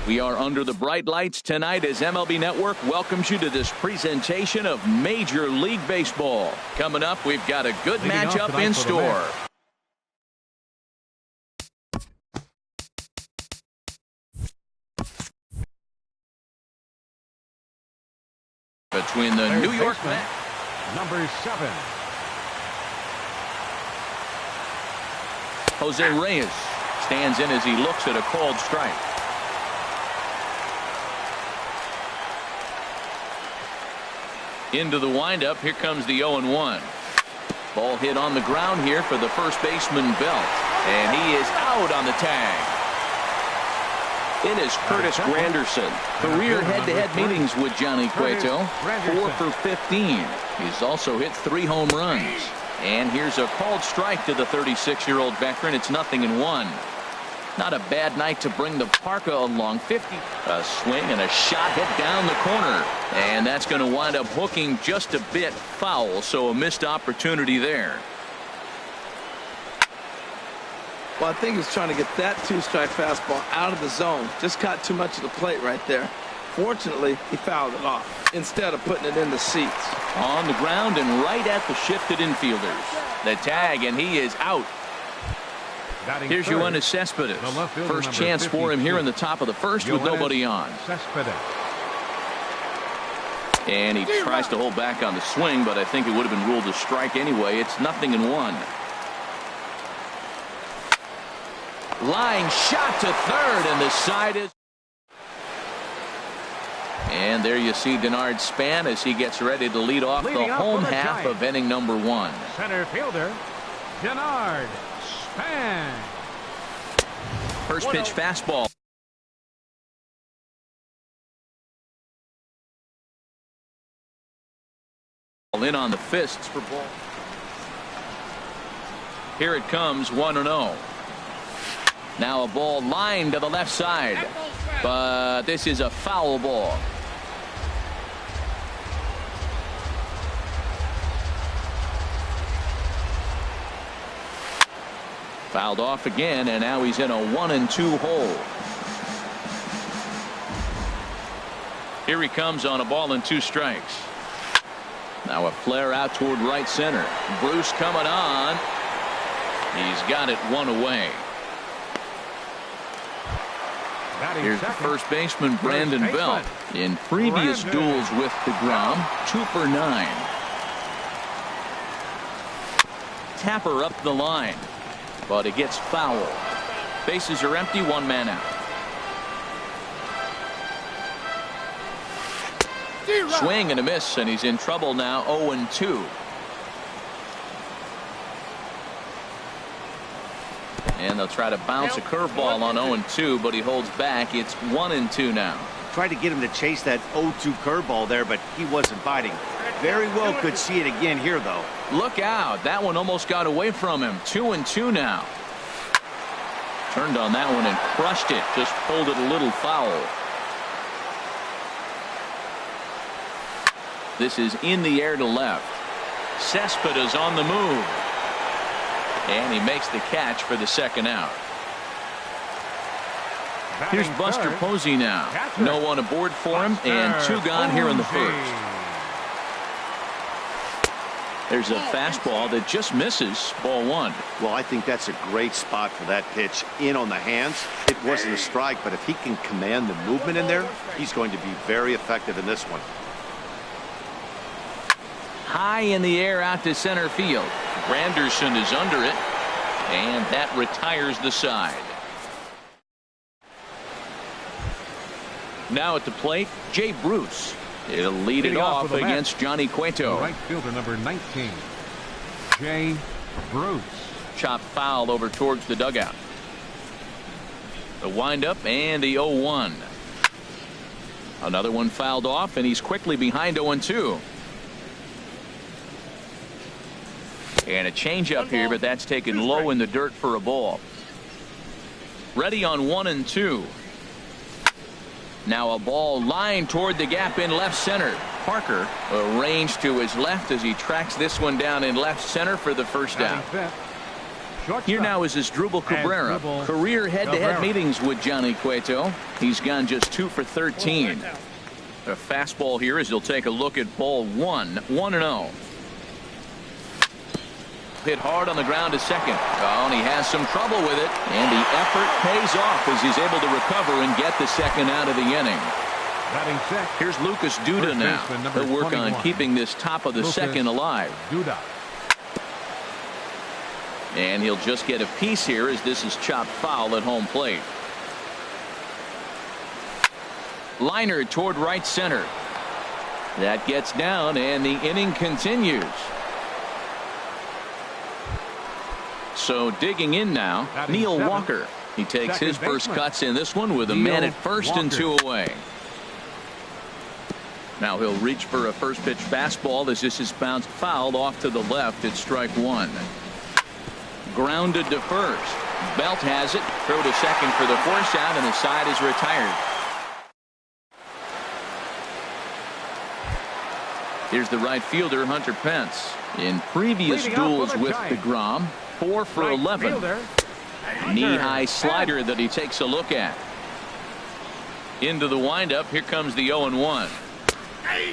We are under the bright lights tonight as MLB Network welcomes you to this presentation of Major League Baseball. Coming up, we've got a good matchup in store. Between the New York Mets. Number 7. Jose Reyes stands in as he looks at a called strike. Into the windup. Here comes the 0-1. Ball hit on the ground here for the first baseman Belt. And he is out on the tag. It is Curtis Granderson. Career head-to-head meetings with Johnny Cueto. 4 for 15. He's also hit 3 home runs. And here's a called strike to the 36-year-old veteran. It's 0-1. Not a bad night to bring the parka along. 50. A swing and a shot hit down the corner. And that's going to wind up hooking just a bit foul. So a missed opportunity there. Well, I think he's trying to get that 2-strike fastball out of the zone. Just caught too much of the plate right there. Fortunately, he fouled it off instead of putting it in the seats. On the ground and right at the shifted infielders. The tag, and he is out. Here's Yoenis Cespedes. First chance for him here in the top of the first with nobody on. And he tries to hold back on the swing, but I think it would have been ruled a strike anyway. It's 0-1. Line shot to third, and the side is. And there you see Denard Span as he gets ready to lead off the home half of inning number 1. Center fielder Denard Span. First pitch fastball. In on the fists for ball. Here it comes, 1-0. Now a ball lined to the left side, but this is a foul ball. Fouled off again, and now he's in a 1-2 hole. Here he comes on a ball and 2 strikes. Now a flare out toward right center. Bruce coming on. He's got it 1 away. Here's the first baseman, Brandon Belt. In previous duels with DeGrom, 2 for 9. Tapper up the line, but it gets foul. Bases are empty, 1 man out. Swing and a miss, and he's in trouble now, 0-2. And they'll try to bounce a curveball on 0-2, but he holds back. It's 1-2 now. Tried to get him to chase that 0-2 curveball there, but he wasn't biting. Very well could see it again here, though. Look out. That one almost got away from him. 2-2 now. Turned on that one and crushed it. Just pulled it a little foul. This is in the air to left. Cespedes on the move. And he makes the catch for the second out. Here's Buster Posey now. No one aboard for him, and 2 gone here in the first. There's a fastball that just misses, ball 1. Well, I think that's a great spot for that pitch. In on the hands. It wasn't a strike, but if he can command the movement in there, he's going to be very effective in this one. High in the air out to center field. Granderson is under it, and that retires the side. Now at the plate, Jay Bruce. He'll lead it off against Johnny Cueto. Right fielder number 19, Jay Bruce. Chopped foul over towards the dugout. The windup and the 0-1. Another one fouled off, and he's quickly behind 0-2. And a changeup here, but that's taken low in the dirt for a ball. Ready on 1-2. Now a ball lined toward the gap in left center. Parker arranged to his left as he tracks this one down in left center for the first down. Here now is Asdrubal Cabrera. Career head-to-head meetings with Johnny Cueto. He's gone just 2 for 13. A fastball here as he'll take a look at ball 1. 1-0. Hit hard on the ground to second. Oh, and he has some trouble with it. And the effort pays off as he's able to recover and get the second out of the inning. Here's Lucas Duda now. He'll work on keeping this top of the second alive. And he'll just get a piece here as this is chopped foul at home plate. Liner toward right center. That gets down and the inning continues. So digging in now, Neil Walker. He takes his first cuts in this one with a man at first and 2 away. Now he'll reach for a first pitch fastball as this is bounced fouled off to the left at strike 1. Grounded to first. Belt has it. Throw to second for the force out, and the side is retired. Here's the right fielder, Hunter Pence. In previous duels with DeGrom, 4 for 11. Knee-high slider that he takes a look at. Into the windup. Here comes the 0-1.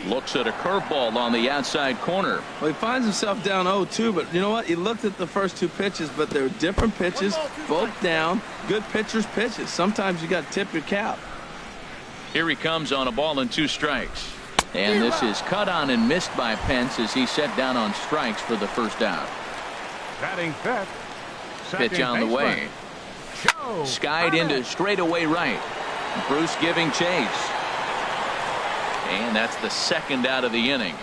Looks at a curveball on the outside corner. Well, he finds himself down 0-2, but you know what? He looked at the first 2 pitches, but they're different pitches, both down. Good pitchers' pitches. Sometimes you got to tip your cap. Here he comes on a ball and 2 strikes. And this is cut on and missed by Pence as he set down on strikes for the first out. Batting fifth. Pitch on the way. Skied into straightaway right. Bruce giving chase. And that's the second out of the inning.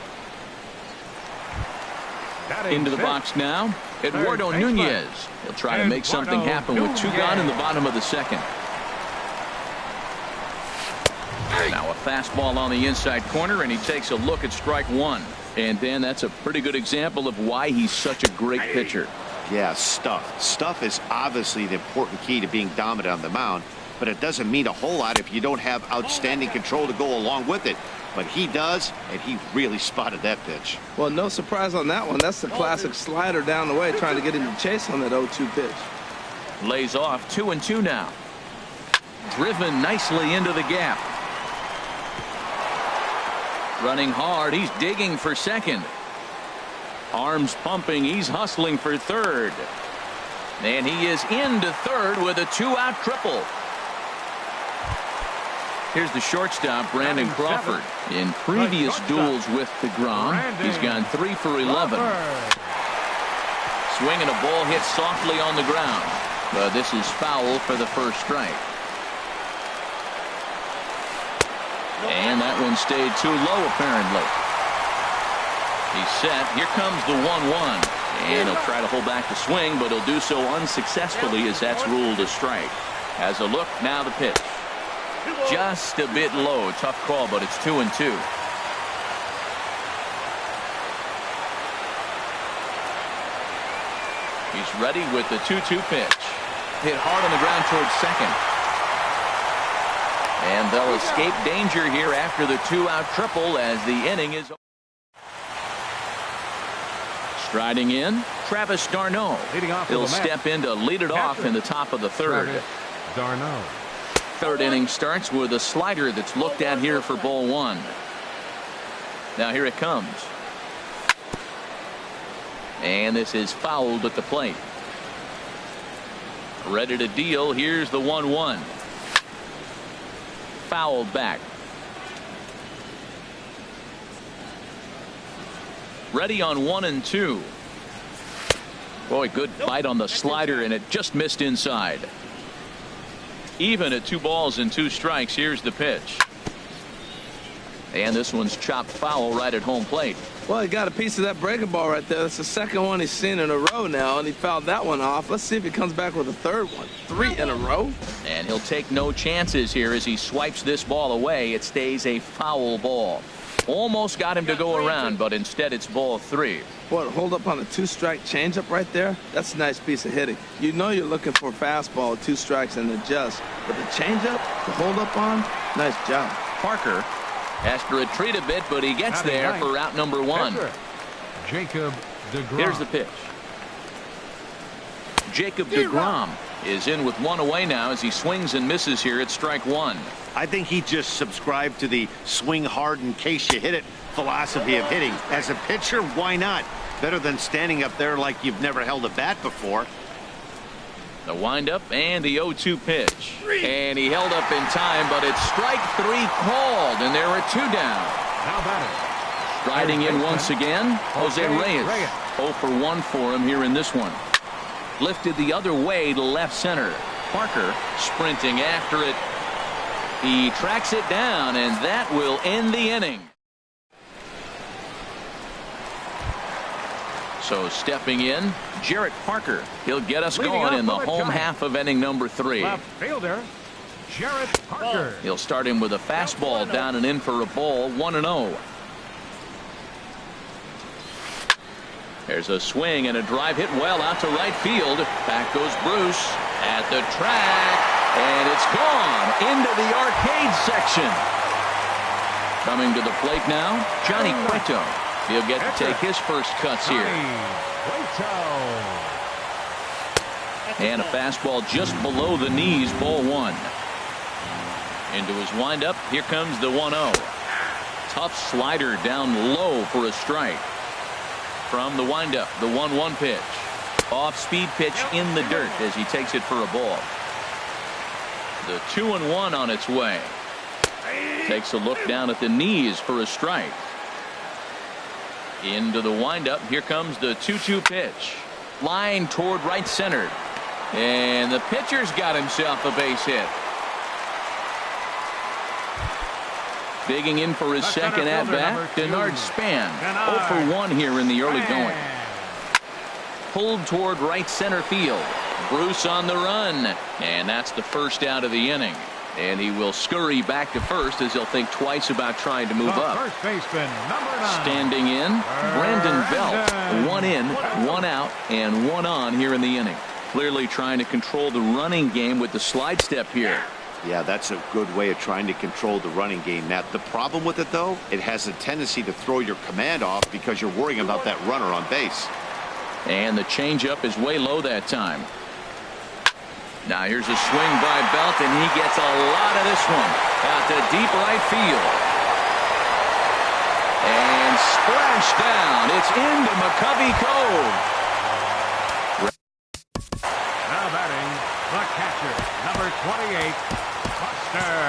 Into the box now, Eduardo Nunez. He'll try to make something happen with 2 gone in the bottom of the second. Now a fastball on the inside corner, and he takes a look at strike 1. And Dan, that's a pretty good example of why he's such a great pitcher. Yeah, stuff. Stuff is obviously the important key to being dominant on the mound, but it doesn't mean a whole lot if you don't have outstanding control to go along with it. But he does, and he really spotted that pitch. Well, no surprise on that one. That's the classic slider down the way, trying to get him to chase on that 0-2 pitch. Lays off 2-2 now. Driven nicely into the gap. Running hard. He's digging for second. Arms pumping. He's hustling for third. And he is into third with a 2-out triple. Here's the shortstop, Brandon Crawford. In previous duels with DeGrom, he's gone 3 for 11. Swinging a ball hit softly on the ground. But this is foul for the first strike. And that one stayed too low, apparently. He's set. Here comes the 1-1. And he'll try to hold back the swing, but he'll do so unsuccessfully as that's ruled a strike. Has a look, now the pitch. Just a bit low. Tough call, but it's 2-2. He's ready with the 2-2 pitch. Hit hard on the ground towards second. And they'll escape danger here after the 2-out triple as the inning is over. Striding in, Travis d'Arnaud. He'll step in to lead it off in the top of the third. d'Arnaud. Third inning starts with a slider that's looked at here for ball 1. Now here it comes. And this is fouled at the plate. Ready to deal. Here's the 1-1. Fouled back. Ready on 1-2. Boy, good bite on the slider, and it just missed inside. Even at 2 balls and 2 strikes. Here's the pitch. And this one's chopped foul right at home plate. Well, he got a piece of that breaking ball right there. That's the second one he's seen in a row now, and he fouled that one off. Let's see if he comes back with a third one. 3 in a row. And he'll take no chances here as he swipes this ball away. It stays a foul ball. Almost got him to go around, but instead it's ball 3. Boy, to hold up on a 2-strike changeup right there, that's a nice piece of hitting. You know you're looking for a fastball, 2 strikes, and adjust. But the changeup, to hold up on, nice job. Parker has to retreat a bit, but he gets there for route number 1. Jacob DeGrom. Here's the pitch. Jacob deGrom is in with one away now as he swings and misses here at strike one. I think he just subscribed to the swing hard in case you hit it philosophy of hitting. As a pitcher, why not? Better than standing up there like you've never held a bat before. The windup and the 0-2 pitch. And he held up in time, but it's strike three called, and there are two down. Now batting. Striding in once again, Jose Reyes. 0 for 1 for him here in this one. Lifted the other way to left center. Parker sprinting after it. He tracks it down, and that will end the inning. So stepping in, Jarrett Parker. He'll get us going in the home half of inning number 3. Left fielder, Jarrett Parker. He'll start him with a fastball down and in for a ball, 1-0. There's a swing and a drive hit well out to right field. Back goes Bruce at the track, and it's gone into the arcade section. Coming to the plate now, Johnny Cueto. He'll get to take his first cuts here. And a fastball just below the knees, ball 1. Into his windup, here comes the 1-0. Tough slider down low for a strike. From the windup, the 1-1 pitch. Off-speed pitch in the dirt as he takes it for a ball. The 2-1 on its way. Takes a look down at the knees for a strike. Into the windup, here comes the 2-2 pitch. Line toward right center. And the pitcher's got himself a base hit. Digging in for his second at-bat, Denard Span. 0 for 1 here in the early going. Pulled toward right center field. Bruce on the run. And that's the first out of the inning. And he will scurry back to first as he'll think twice about trying to move up. First baseman, number 9. Standing in, Brandon Belt. 1 in, 1 out, and 1 on here in the inning. Clearly trying to control the running game with the slide step here. Yeah, that's a good way of trying to control the running game. Now, the problem with it, though, it has a tendency to throw your command off because you're worrying about that runner on base. And the changeup is way low that time. Now here's a swing by Belt, and he gets a lot of this one out to deep right field. And splash down. It's into McCovey Cove. Now batting, the catcher, number 28, Buster.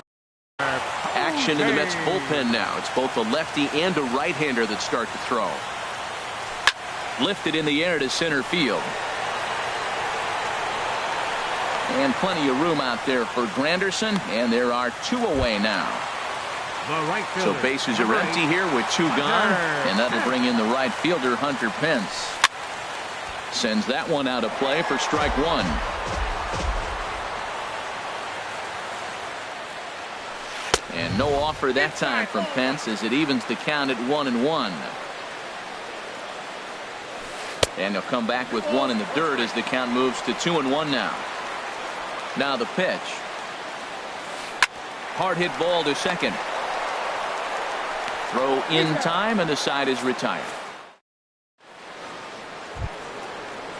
Action in the Mets bullpen now. It's both a lefty and a right-hander that start to throw. Lifted in the air to center field. And plenty of room out there for Granderson, and there are 2 away now. Right so bases are empty here with 2 gone, and that'll bring in the right fielder, Hunter Pence. Sends that one out of play for strike 1. And no offer that time from Pence as it evens the count at 1-1. And he'll come back with 1 in the dirt as the count moves to 2-1 now. Now the pitch. Hard hit ball to second. Throw in time, and the side is retired.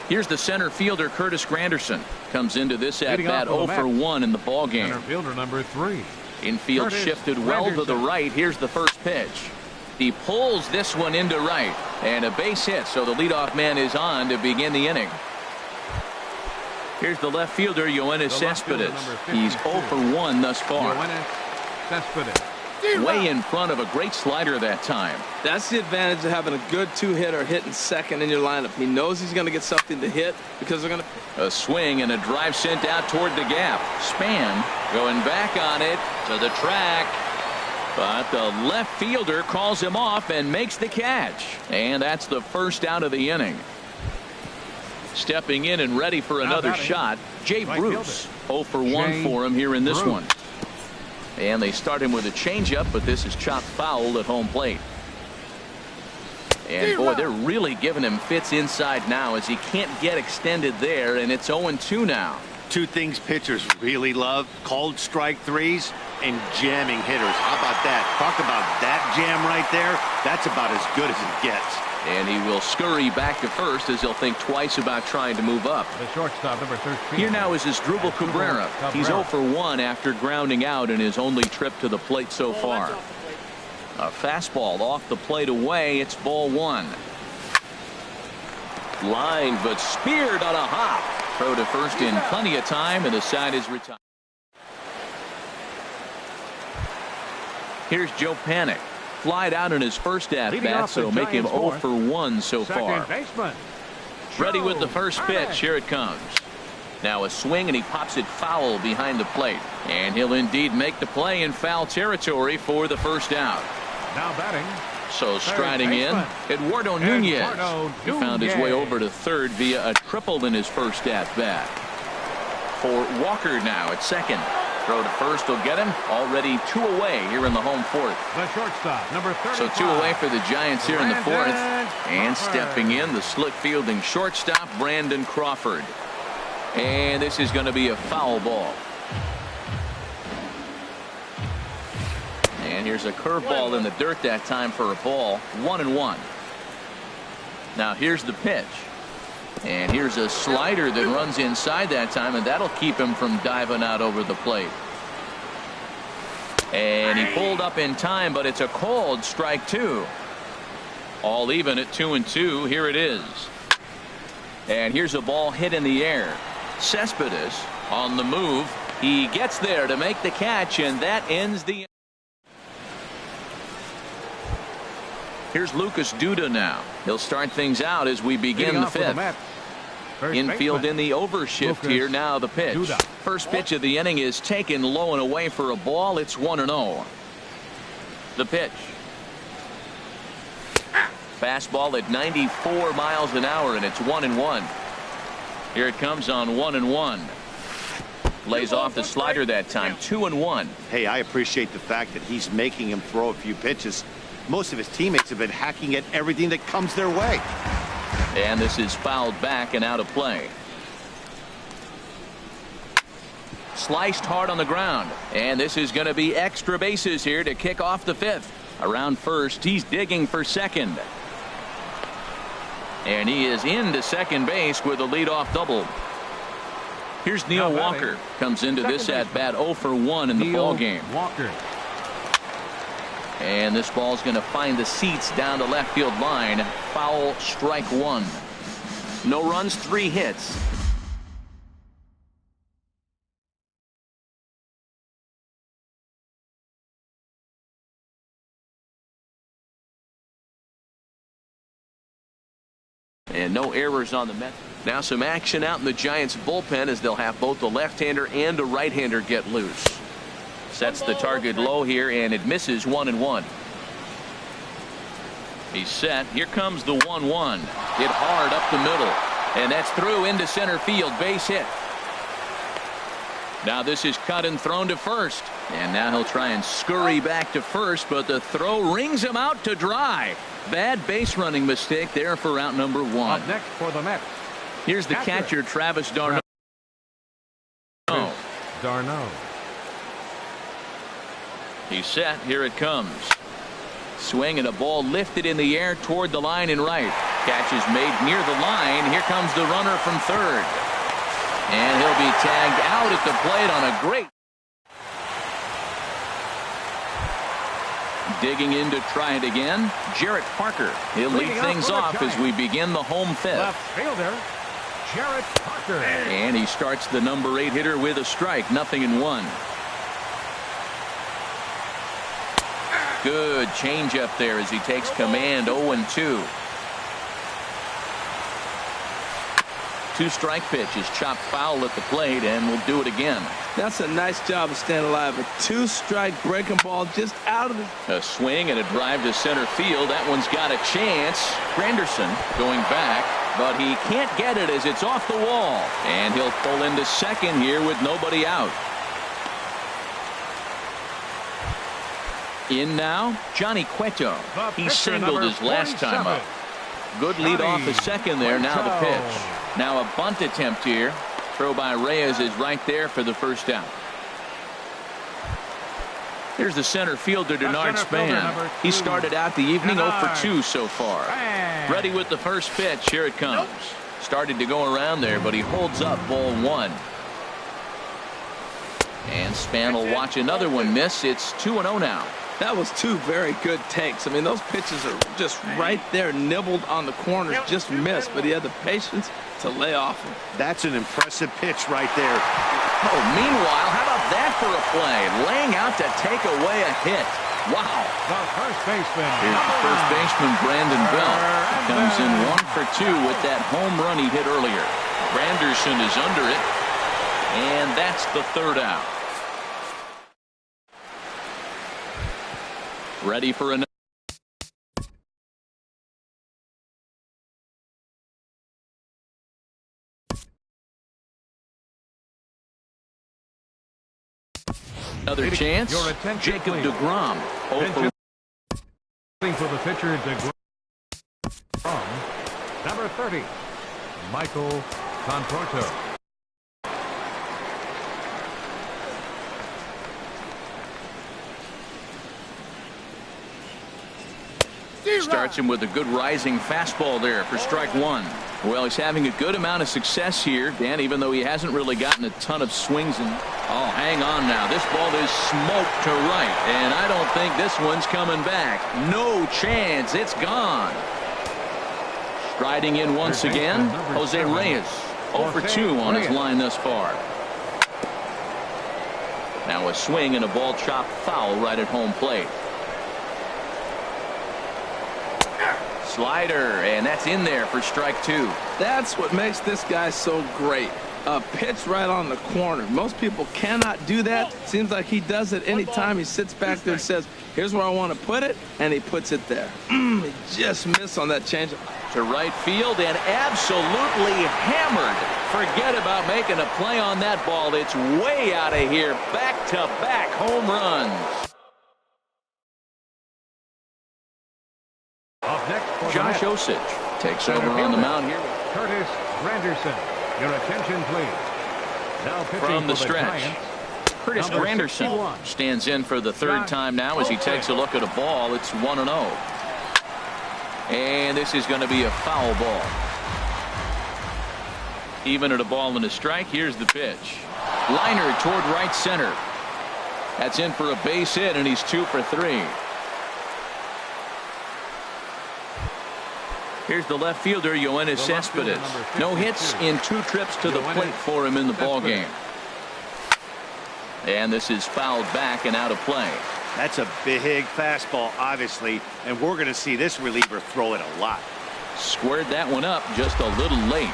Here's the center fielder, Curtis Granderson. Comes into this at bat 0 for 1 in the ball game. Center fielder number 3. Infield Curtis shifted well to the right. Here's the first pitch. He pulls this one into right, and a base hit, so the leadoff man is on to begin the inning. Here's the left fielder, Yoenis Cespedes. He's 0 for 1 thus far. Way in front of a great slider that time. That's the advantage of having a good 2-hitter hitting second in your lineup. He knows he's going to get something to hit because they're going to. A swing and a drive sent out toward the gap. Span going back on it to the track. But the left fielder calls him off and makes the catch. And that's the first out of the inning. Stepping in and ready for another shot, Jay Bruce. 0 for 1 for him here in this one. And they start him with a changeup, but this is chopped foul at home plate. And boy, they're really giving him fits inside now as he can't get extended there, and it's 0-2 now. 2 things pitchers really love: called strike threes and jamming hitters. How about that? Talk about that jam right there. That's about as good as it gets. And he will scurry back to first as he'll think twice about trying to move up. The shortstop, number 13. Here now is Asdrubal Cabrera. He's 0 for 1 after grounding out in his only trip to the plate so far. A fastball off the plate away. It's ball 1. Line, but speared on a hop. Throw to first in plenty of time, and the side is retired. Here's Joe Panik. Flied out in his first at-bat, so make him 0 for 1 so far. Ready with the first pitch. Here it comes. Now a swing, and he pops it foul behind the plate. And he'll indeed make the play in foul territory for the first out. Now batting. So striding in, Eduardo Nunez, who found his way over to third via a triple in his first at-bat. For Walker now at second. Throw to first will get him. Already 2 away here in the home fourth. The shortstop, number 35. So 2 away for the Giants here in the fourth. And stepping in, the slick fielding shortstop, Brandon Crawford. And this is going to be a foul ball. And here's a curveball in the dirt that time for a ball. 1-1. Now here's the pitch. And here's a slider that runs inside that time, and that'll keep him from diving out over the plate. And he pulled up in time, but it's a called strike 2. All even at 2-2. Here it is. And here's a ball hit in the air. Cespedes on the move. He gets there to make the catch, and that ends the. Here's Lucas Duda now. He'll start things out as we begin the fifth. Infield in the overshift here. Now the pitch. First pitch of the inning is taken low and away for a ball. It's 1-0. The pitch. Fastball at 94 miles an hour, and it's 1-1. Here it comes on 1-1. Lays off the slider that time. 2-1. Hey, I appreciate the fact that he's making him throw a few pitches. Most of his teammates have been hacking at everything that comes their way. And this is fouled back and out of play. Sliced hard on the ground. And this is going to be extra bases here to kick off the fifth. Around first, he's digging for second. And he is into second base with a leadoff double. Here's Neil Walker. Comes into this at-bat 0 for 1 in the ball game. Walker. And this ball's going to find the seats down the left field line. Foul, strike 1. No runs, 3 hits. And no errors on the Mets. Now some action out in the Giants bullpen as they'll have both a left-hander and a right-hander get loose. Sets the target low here, and it misses 1-1. He's set. Here comes the 1-1. Hit hard up the middle. And that's through into center field. Base hit. Now this is cut and thrown to first. And now he'll try and scurry back to first, but the throw rings him out to dry. Bad base running mistake there for out number 1. Up next for the Mets. Here's the catcher, Travis d'Arnaud. He's set. Here it comes. Swing and a ball lifted in the air toward the line and right. Catch is made near the line. Here comes the runner from third. And he'll be tagged out at the plate on a great. Digging in to try it again. Jarrett Parker. He'll lead things off as we begin the home fifth. Left fielder, Jarrett Parker. And he starts the number 8 hitter with a strike. 0-1. Good changeup there as he takes command. 0-2. 2-strike pitch is chopped foul at the plate, and we'll do it again. That's a nice job of staying alive. A 2-strike breaking ball just out of the. A swing and a drive to center field. That one's got a chance. Granderson going back, but he can't get it as it's off the wall. And he'll pull into second here with nobody out. In now, Johnny Cueto. He singled his last time up. Good lead off the second there. Now the pitch. Now a bunt attempt here. Throw by Reyes is right there for the first out. Here's the center fielder, Denard Span. He started out the evening 0 for 2 so far. Ready with the first pitch. Here it comes. Started to go around there, but he holds up ball 1. And Span will watch another one miss. It's 2-0 now. That was 2 very good takes. I mean, those pitches are just right there, nibbled on the corners, just missed, but he had the patience to lay off them. That's an impressive pitch right there. Oh, meanwhile, how about that for a play? Laying out to take away a hit. Wow. The first baseman. Here's the first baseman, Brandon Belt. Comes in 1 for 2 with that home run he hit earlier. Granderson is under it, and that's the 3rd out. Ready for another. Another chance. Jacob DeGrom. For the pitcher, DeGrom. Number 30, Michael Conforto. Starts him with a good rising fastball there for strike 1. Well, he's having a good amount of success here, Dan, even though he hasn't really gotten a ton of swings. Oh, hang on now. This ball is smoked to right, and I don't think this one's coming back. No chance. It's gone. Striding in once again, Jose Reyes. 0 for 2 on his line thus far. Now a swing and a ball chopped foul right at home plate. Slider, and that's in there for strike 2. That's what makes this guy so great. A pitch right on the corner. Most people cannot do that. Seems like he does it anytime he sits back there and says, here's where I want to put it, and he puts it there. He just missed on that changeup. To right field and absolutely hammered. Forget about making a play on that ball. It's way out of here. Back-to-back home runs. Up next, Josh Osich takes over on the mound here. Curtis Granderson. Your attention, please. Now pitching from the for stretch. Giants, Curtis Granderson stands in for the 3rd time now as he takes a look at a ball. It's 1-0. And this is going to be a foul ball. Even at a ball and a strike, here's the pitch. Liner toward right center. That's in for a base hit, and he's 2 for 3. Here's the left fielder, Yoenis Cespedes. No hits in 2 trips to the plate for him in the ball game. And this is fouled back and out of play. That's a big fastball, obviously, and we're going to see this reliever throw it a lot. Squared that one up just a little late.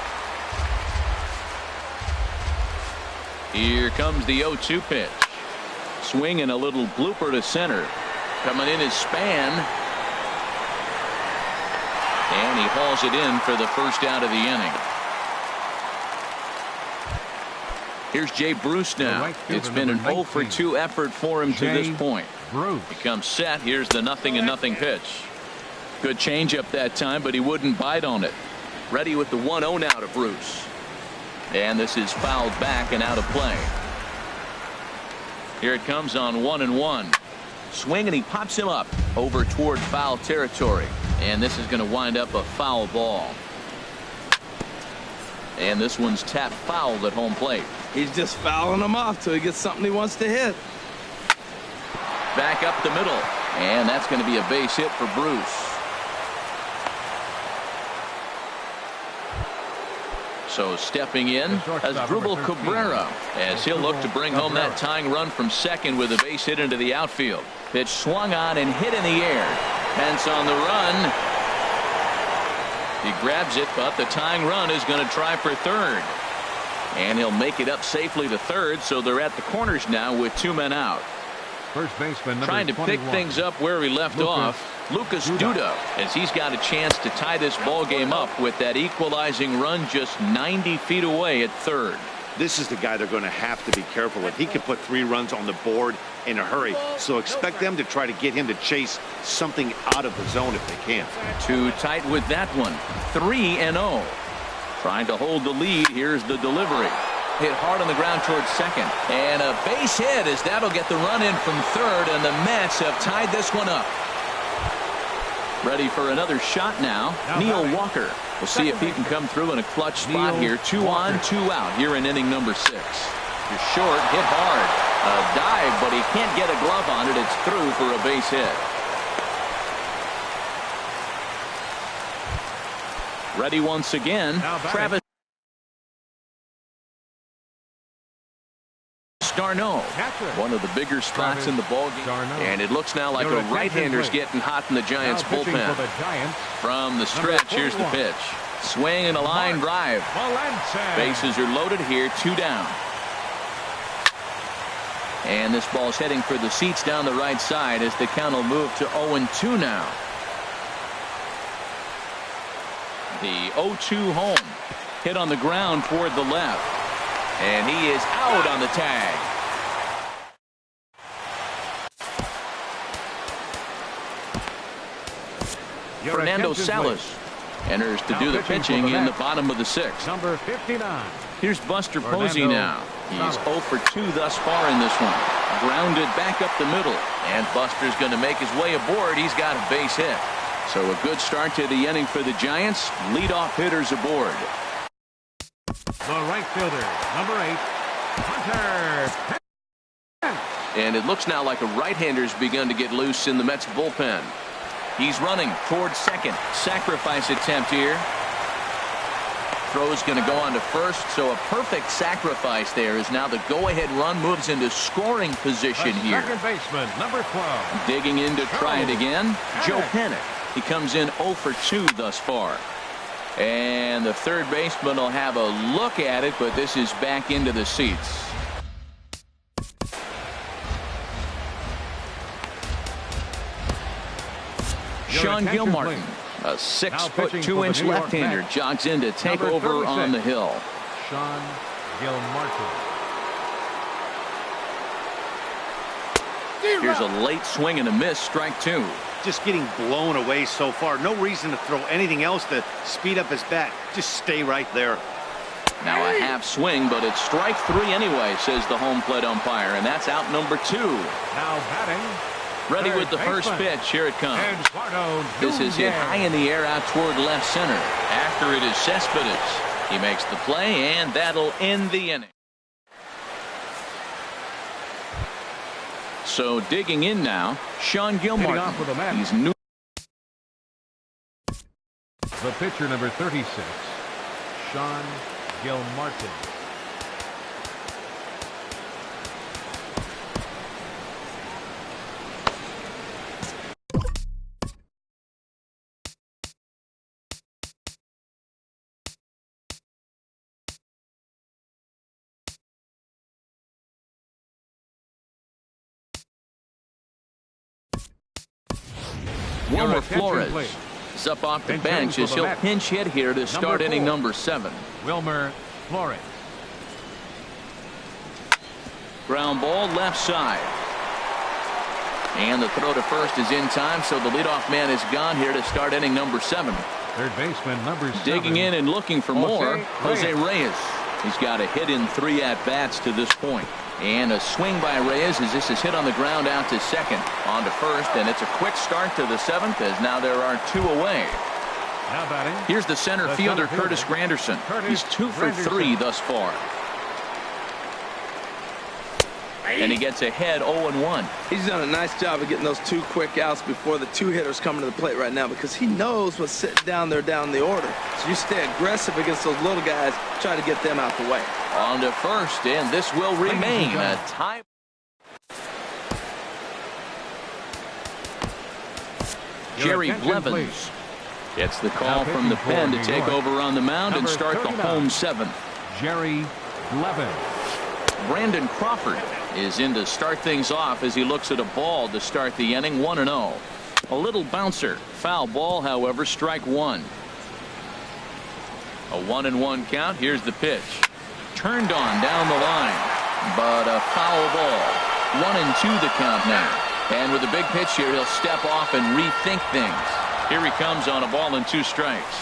Here comes the 0-2 pitch. Swing and a little blooper to center. Coming in is Span. And he hauls it in for the first out of the inning. Here's Jay Bruce now. It's been an 0 for 2 effort for him to this point. He comes set. Here's the 0-0 pitch. Good changeup that time, but he wouldn't bite on it. Ready with the 1-0 now to Bruce. And this is fouled back and out of play. Here it comes on 1-1. Swing, and he pops him up over toward foul territory. And this is going to wind up a foul ball. And this one's tapped foul at home plate. He's just fouling him off till he gets something he wants to hit. Back up the middle. And that's going to be a base hit for Bruce. So stepping in Asdrubal Cabrera as he'll look to bring home that tying run from second with a base hit into the outfield. Pitch swung on and hit in the air. Pence on the run. He grabs it, but the tying run is going to try for third. And he'll make it up safely to third, so they're at the corners now with 2 men out. First baseman trying to pick things up where he left off. Lucas Duda, as he's got a chance to tie this ball game up with that equalizing run just 90 feet away at third. This is the guy they're going to have to be careful with. He can put 3 runs on the board in a hurry, so expect them to try to get him to chase something out of the zone if they can. Too tight with that one. 3-0. Trying to hold the lead. Here's the delivery. hit hard on the ground towards second. And a base hit as that'll get the run in from third, and the Mets have tied this one up. Ready for another shot now. Neil Walker. We'll see if he can come through in a clutch spot here. 2 on, 2 out here in inning number 6. You're short, hit hard. A dive, but he can't get a glove on it. It's through for a base hit. Ready once again. Travis Darno, one of the bigger spots in the ballgame. And it looks now like a right-hander's getting hot in the Giants bullpen. From the stretch, here's the pitch. Swing and a line drive. Bases are loaded here, 2 down. And this ball's heading for the seats down the right side as the count will move to 0-2 now. The 0-2 home. Hit on the ground toward the left. And he is out on the tag. Fernando Salas enters to do the pitching in the bottom of the 6th. Number 59. Here's Buster Posey now. He's 0 for 2 thus far in this one. Grounded back up the middle. And Buster's going to make his way aboard. He's got a base hit. So a good start to the inning for the Giants. Leadoff hitters aboard. The right fielder, number 8, Hunter. And it looks now like a right-hander's begun to get loose in the Mets bullpen. He's running towards second. Sacrifice attempt here. Throw's going to go on to first, so a perfect sacrifice there is now the go-ahead run moves into scoring position here. Second baseman, number 12. Digging in to try it again, Joe Panic. He comes in 0 for 2 thus far. And the third baseman will have a look at it, but this is back into the seats. Sean Gilmartin, a 6'2" left-hander, jogs in to take over on the hill. Sean Gilmartin. Here's a late swing and a miss, strike 2. Just getting blown away so far. No reason to throw anything else to speed up his bat. Just stay right there. Now a half swing, but it's strike 3 anyway, says the home plate umpire, and that's out number 2. Now batting. Ready with the first pitch. Here it comes. This is hit high in the air out toward left center. After it is Cespedes. He makes the play, and that'll end the inning. So digging in now, Sean Gilmartin. He's new. The pitcher, number 36, Sean Gilmartin. Wilmer Flores is up off the bench as he'll pinch hit here to start inning number 7. Wilmer Flores. Ground ball left side. And the throw to first is in time, so the leadoff man is gone here to start inning number 7. Third baseman, number 7. Digging in and looking for more, Jose Reyes. He's got a hit in 3 at-bats to this point. And a swing by Reyes as this is hit on the ground out to second. On to first, and it's a quick start to the 7th as now there are 2 away. Now batting. Here's the center fielder, Curtis Granderson. He's 2 for 3 thus far. And he gets ahead 0-1. He's done a nice job of getting those 2 quick outs before the 2 hitters coming to the plate right now, because he knows what's sitting down there down the order. So you stay aggressive against those little guys, try to get them out the way. On to first, and this will remain a tie. Jerry Blevins gets the call from the pen to take over on the mound and start the home 7th. Jerry Blevins. Brandon Crawford is in to start things off as he looks at a ball to start the inning. 1-0. A little bouncer. Foul ball, however, strike 1. A 1-1 count. Here's the pitch. Turned on down the line, but a foul ball. 1-2 the count now. And with a big pitch here, he'll step off and rethink things. Here he comes on a ball and 2 strikes.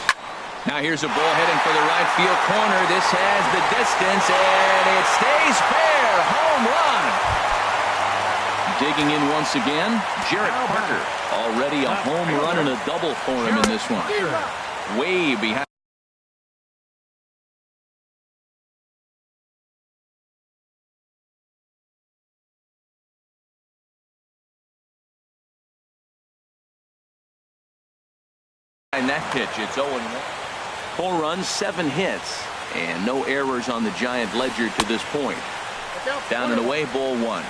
Now here's a ball heading for the right field corner. This has the distance, and it stays fair. Home run. Digging in once again, Jarrett Parker. Already a home run and a double for him in this one. Way behind. And that pitch, it's 0-1. 4 runs, 7 hits, and no errors on the Giant ledger to this point. Down and away, ball 1.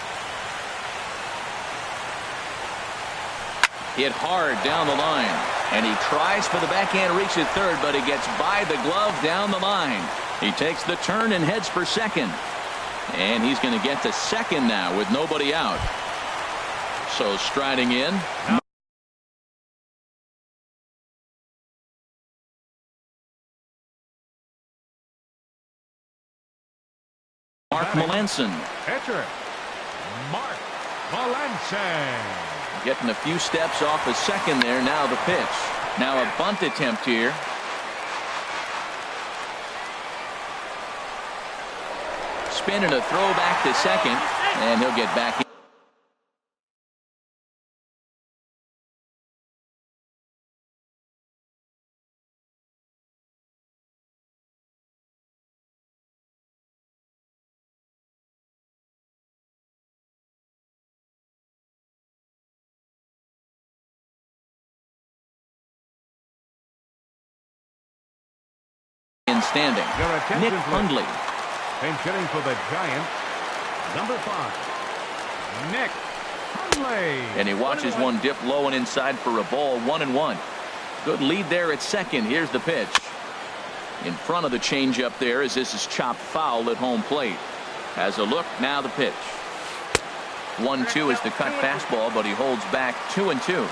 Hit hard down the line, and he tries for the backhand reach at third, but he gets by the glove down the line. He takes the turn and heads for second, and he's going to get to second now with nobody out. So striding in. Mark Melanson. Pitcher, Mark Melanson. Getting a few steps off of second there. Now the pitch. Now a bunt attempt here. Spin and a throw back to second, and he'll get back in. Standing. Nick Hundley. Pinch hitting for the Giants, number 5, Nick Hundley. And he watches one dip low and inside for a ball. 1-1. Good lead there at second. Here's the pitch. In front of the changeup there as this is chopped foul at home plate. Has a look. Now the pitch. 1-2 is the cut fastball, but he holds back 2-2.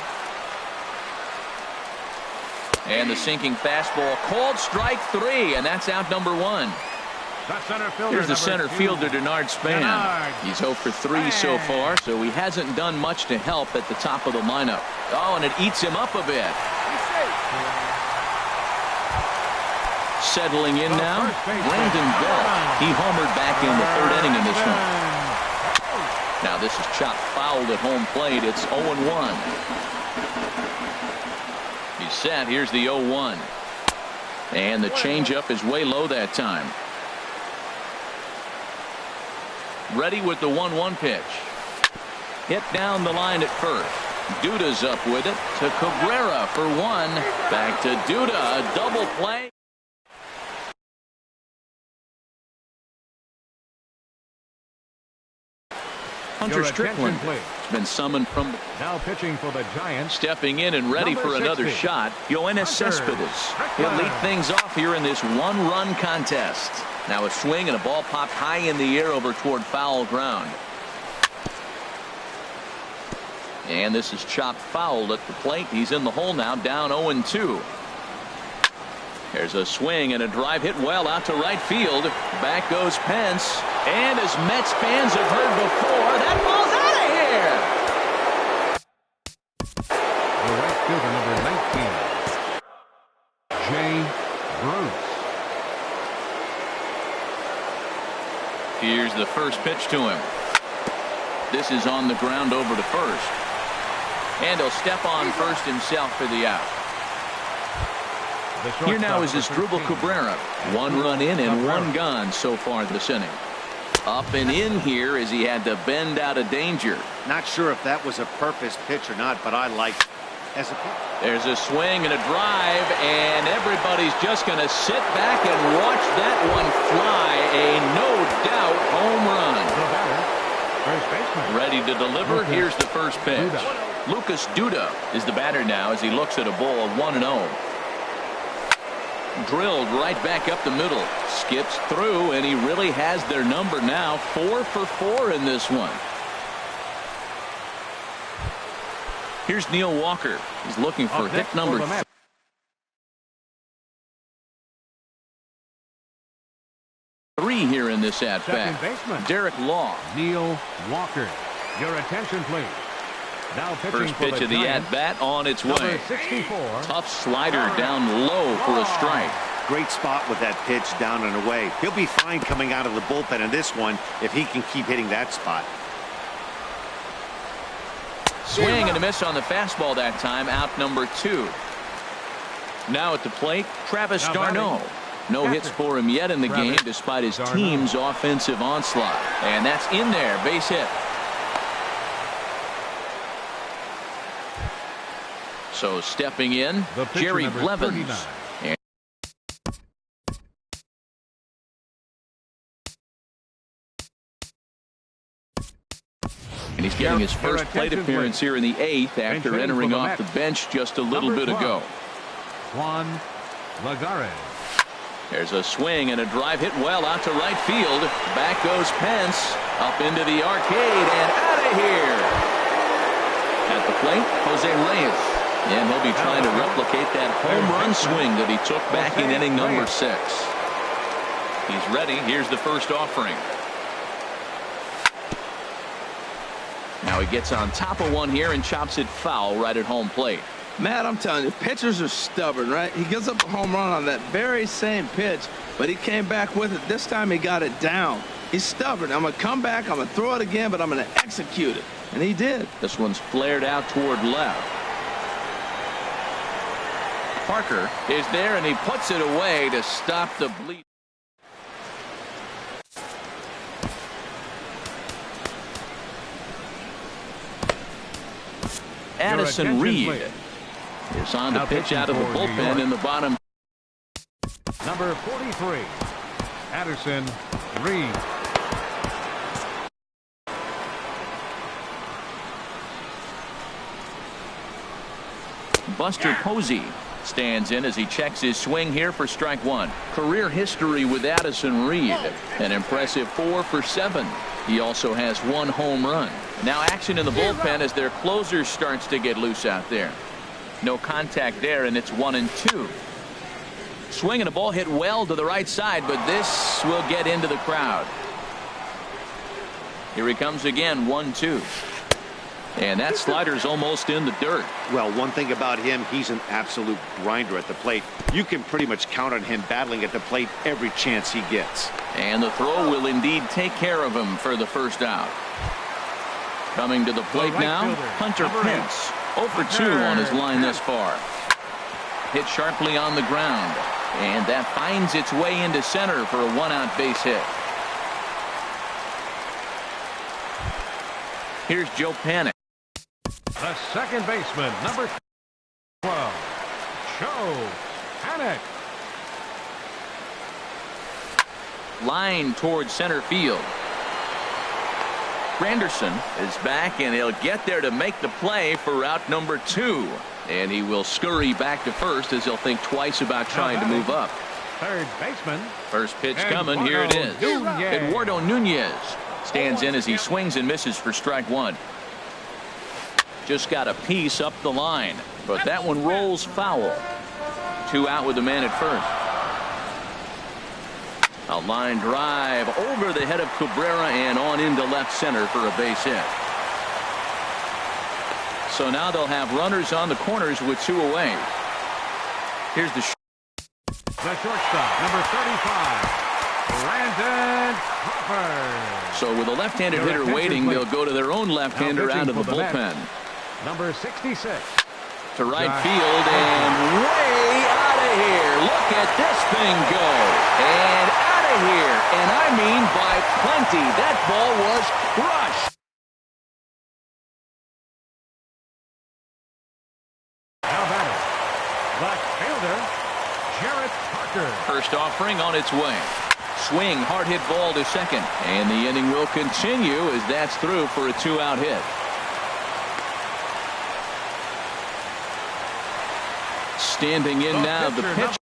And the sinking fastball called strike 3, and that's out number 1. Here's the center fielder, Denard Span. He's 0 for 3 so far, so he hasn't done much to help at the top of the lineup. Oh, and it eats him up a bit. Settling in now, Brandon Bell. He homered back in the 3rd inning in this one. Now this is chopped fouled at home plate. It's 0-1. He's set. Here's the 0-1. And the changeup is way low that time. Ready with the 1-1 pitch. Hit down the line at first. Duda's up with it to Cabrera for 1. Back to Duda. A double play. Hunter Strickland has been summoned from now pitching for the Giants. Stepping in and ready for another shot. Yoenis Cespedes. He'll lead things off here in this 1-run contest. Now a swing and a ball popped high in the air over toward foul ground. And this is chopped foul at the plate. He's in the hole now, down 0-2. There's a swing and a drive hit well out to right field. Back goes Pence. And as Mets fans have heard before, that ball's out of here. The right fielder, number 19, Jay Bruce. Here's the first pitch to him. This is on the ground over to first. And he'll step on first himself for the out. Here now is Asdrubal Cabrera. 1 run in and 1 gone so far this inning. Up and in here as he had to bend out of danger. Not sure if that was a purpose pitch or not, but I like it. There's a swing and a drive, and everybody's just going to sit back and watch that one fly. A no-doubt home run. Ready to deliver. Here's the first pitch. Lucas Duda is the batter now as he looks at a ball of 1-0. Drilled right back up the middle. Skips through, and he really has their number now. 4 for 4 in this one. Here's Neil Walker. He's looking for hit number 3 here in this at-bat. Derek Law. Neil Walker. Your attention, please. Now pitching First for pitch the of the Giants, at-bat on its number way. 64. Tough slider down low for a strike. Great spot with that pitch down and away. He'll be fine coming out of the bullpen in this one if he can keep hitting that spot. Swing and a miss on the fastball that time. Out number 2. Now at the plate, Travis d'Arnaud. No hits for him yet in the game despite his team's offensive onslaught. And that's in there. Base hit. So stepping in, Jerry Blevins. And he's getting his first plate appearance here in the 8th after entering off the bench just a little bit ago. Juan Lagares. There's a swing and a drive hit well out to right field. Back goes Pence up into the arcade and out of here. At the plate, Jose Reyes. And he'll be trying to replicate that home run swing that he took back in inning number 6. He's ready. Here's the first offering. Now he gets on top of one here and chops it foul right at home plate. Matt, I'm telling you, pitchers are stubborn, right? He gives up a home run on that very same pitch, but he came back with it. This time he got it down. He's stubborn. I'm going to come back, I'm going to throw it again, but I'm going to execute it. And he did. This one's flared out toward left. Parker is there, and he puts it away to stop the bleed. Addison Reed is on the pitch out of the bullpen in the bottom. Number 43, Addison Reed. Buster Posey stands in as he checks his swing here for strike 1. Career history with Addison Reed, an impressive 4 for 7. He also has 1 home run. Now action in the bullpen as their closer starts to get loose out there. No contact there, and it's 1-2. Swing and a ball hit well to the right side, but this will get into the crowd. Here he comes again, 1-2. And that slider's almost in the dirt. Well, one thing about him, he's an absolute grinder at the plate. You can pretty much count on him battling at the plate every chance he gets. And the throw will indeed take care of him for the first out. Coming to the plate now, Hunter Pence. 0 for 2 on his line thus far. Hit sharply on the ground. And that finds its way into center for a 1-out base hit. Here's Joe Panik. The second baseman, number 12, Joe Panik. Line towards center field. Granderson is back, and he'll get there to make the play for route number 2. And he will scurry back to first as he'll think twice about trying to move up. Third baseman. First pitch coming. Here it is. Eduardo Nunez stands in as he swings and misses for strike 1. Just got a piece up the line, but that one rolls foul. 2 out with the man at first. A line drive over the head of Cabrera and on into left center for a base hit. So now they'll have runners on the corners with 2 away. Here's the shortstop, number 35, Brandon Crawford. So with a left-handed hitter waiting, they'll go to their own left-hander out of the bullpen. Number 66. To right field and way out of here. Look at this thing go. And out of here. And I mean by plenty. That ball was crushed. Now batter, left fielder, Jarrett Parker. First offering on its way. Swing, hard hit ball to second. And the inning will continue as that's through for a 2-out hit. Standing in now, the pitch.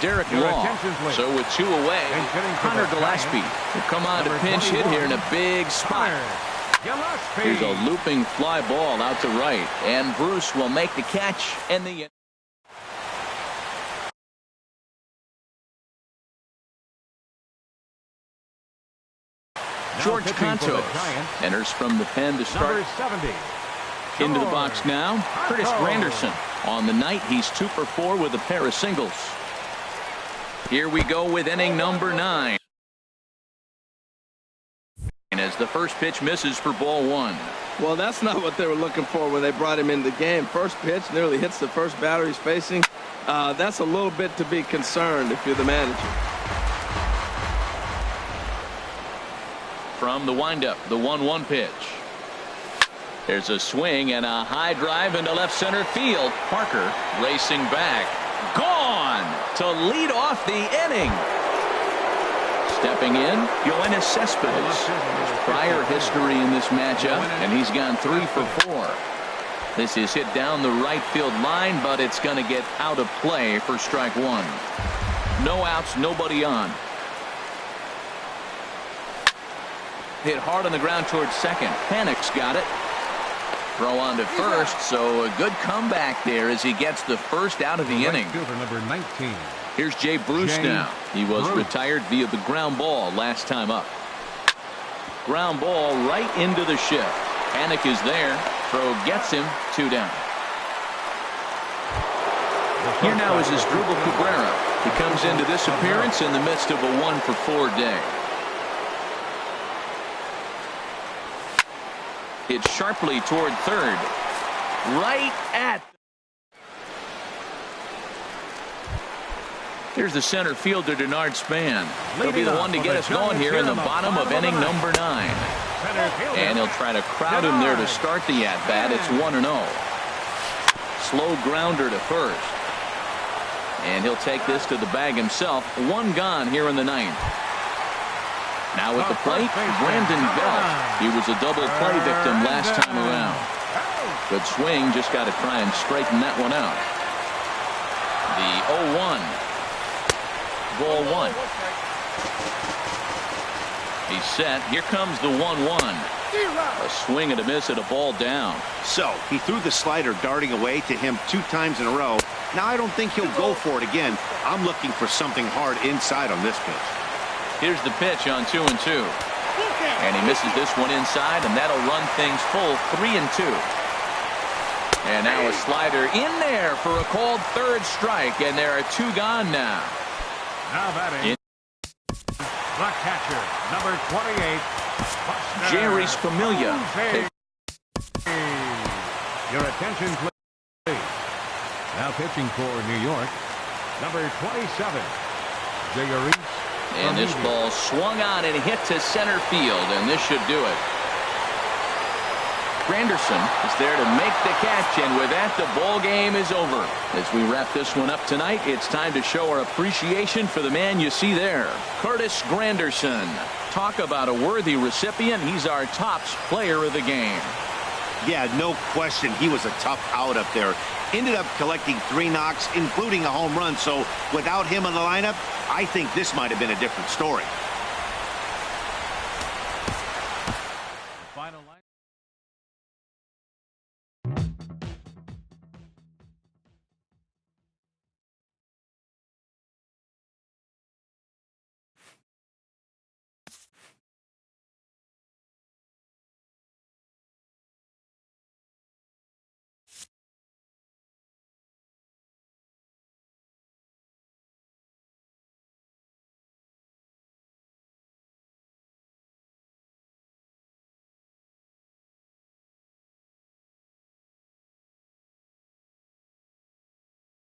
Derek Law. So with 2 away, Connor Gillespie will come on to pinch hit here in a big spot. Here's a looping fly ball out to right, and Bruce will make the catch and the George pitching for the Contos Giants, enters from the pen to start. number 70. Into the George box now, Curtis Contos. Granderson. On the night, he's 2 for 4 with a pair of singles. Here we go with inning number 9. And as the first pitch misses for ball 1. Well, that's not what they were looking for when they brought him into the game. First pitch nearly hits the first batter he's facing. That's a little bit to be concerned if you're the manager. From the windup, the 1-1 pitch. There's a swing and a high drive into left center field. Parker racing back. Gone to lead off the inning. Stepping in, Yoenis Cespedes. Prior history in this matchup, and he's gone 3 for 4. This is hit down the right field line, but it's going to get out of play for strike 1. No outs, nobody on. Hit hard on the ground towards second. Panic's got it. Throw on to first, so a good comeback there as he gets the first out of the inning. Fielder number 19. Here's Jay Bruce now. He was retired via the ground ball last time up. Ground ball right into the shift. Panic is there. Throw gets him. 2 down. Here now is Asdrubal Cabrera. He comes into this appearance in the midst of a 1 for 4 day. Hit sharply toward third. Right at. Here's the center fielder, Denard Span. He'll be the one to get us going here in the bottom of inning number 9. And he'll try to crowd him there to start the at-bat. It's 1-0. Slow grounder to first. And he'll take this to the bag himself. 1 gone here in the 9th. Now at the plate, Brandon Belt. He was a double play victim last time around. Good swing, just got to try and straighten that one out. The 0-1. Ball 1. He's set. Here comes the 1-1. A swing and a miss at a ball down. So he threw the slider darting away to him 2 times in a row. Now I don't think he'll go for it again. I'm looking for something hard inside on this pitch. Here's the pitch on 2-2. And he misses this one inside, and that'll run things full 3-2. And now a slider in there for a called third strike, and there are 2 gone now. Now batting, the catcher, number 28, Buster Jerry Spamiglia. Jose. Your attention, please. Now pitching for New York, number 27, Jerry. And this ball swung on and hit to center field, and this should do it. Granderson is there to make the catch, and with that, the ball game is over. As we wrap this one up tonight, it's time to show our appreciation for the man you see there, Curtis Granderson. Talk about a worthy recipient. He's our tops player of the game. Yeah, no question. He was a tough out up there. Ended up collecting 3 knocks, including a home run. So without him in the lineup, I think this might have been a different story.